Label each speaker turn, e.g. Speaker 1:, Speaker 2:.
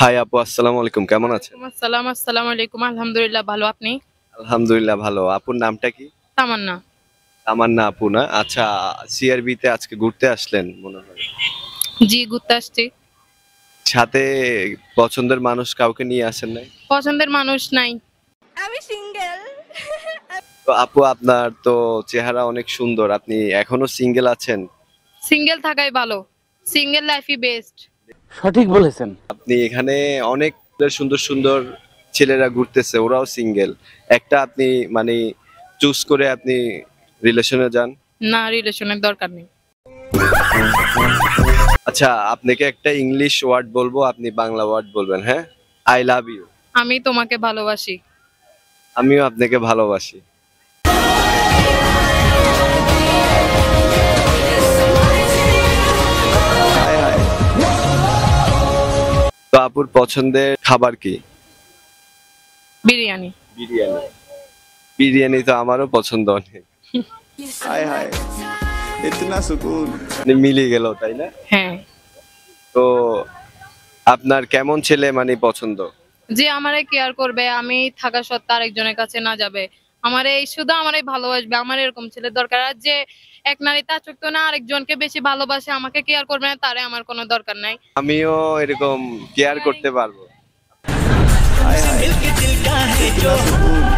Speaker 1: High আপু, আসসালামু আলাইকুম। কেমন আছেন?
Speaker 2: আসসালামু আলাইকুম। আলহামদুলিল্লাহ ভালো, আপনি?
Speaker 1: আলহামদুলিল্লাহ ভালো। আপুর নামটা কি?
Speaker 2: তামান্না।
Speaker 1: তামান্না আপু না? আচ্ছা, সিআরবি তে আজকে ঘুরতে আসলেন মনে হয়।
Speaker 2: জি, ঘুরতে আসছি।
Speaker 1: সাথে পছন্দের মানুষ কাউকে নিয়ে আসেন নাই?
Speaker 2: পছন্দের মানুষ নাই।
Speaker 3: আমি সিঙ্গেল।
Speaker 1: তো আপু, আপনার তো চেহারা অনেক সুন্দর। আপনি এখনো সিঙ্গেল আছেন?
Speaker 2: সিঙ্গেল থাকাই ভালো। সিঙ্গেল লাইফই বেস্ট।
Speaker 4: সঠিক বলেছেন।
Speaker 1: আপনি এখানে অনেক সুন্দর সুন্দর ছেলেরা ঘুরতেছে, ওরাও সিঙ্গেল। একটা আপনি মানে চুজ করে আপনি রিলেশনে যান।
Speaker 2: না, রিলেশনের দরকার নেই।
Speaker 1: আচ্ছা, আপনাকে একটা ইংলিশ ওয়ার্ড বলবো, আপনি বাংলা ওয়ার্ড বলবেন, হ্যাঁ? I love you.
Speaker 2: আমি তোমাকে ভালোবাসি।
Speaker 1: আমিও আপনাকে ভালোবাসি। তো আপুর পছন্দের খাবার কি?
Speaker 2: বিরিয়ানি।
Speaker 1: বিরিয়ানি। বিরিয়ানি তো আমারও পছন্দ অনেক।
Speaker 5: हाय हाय इतना सुकून।
Speaker 1: মানে মিলে গেল, তাই না?
Speaker 2: হ্যাঁ।
Speaker 1: তো আপনার কেমন ছেলে মানে পছন্দ?
Speaker 2: যে আমারে কেয়ার করবে, আমি থাকা সত্ত্বেও আরেকজনের কাছে না যাবে। শুধু আমারে ভালোবাসবে, আমার এরকম ছেলের দরকার। আর যে এক নারীতে আসক্ত না, আরেকজনকে বেশি ভালোবাসে, আমাকে কেয়ার করবে না, তারে আমার কোনো দরকার নাই।
Speaker 1: আমিও এরকম কেয়ার করতে পারবো।
Speaker 5: हाय हाय इतना सुकून।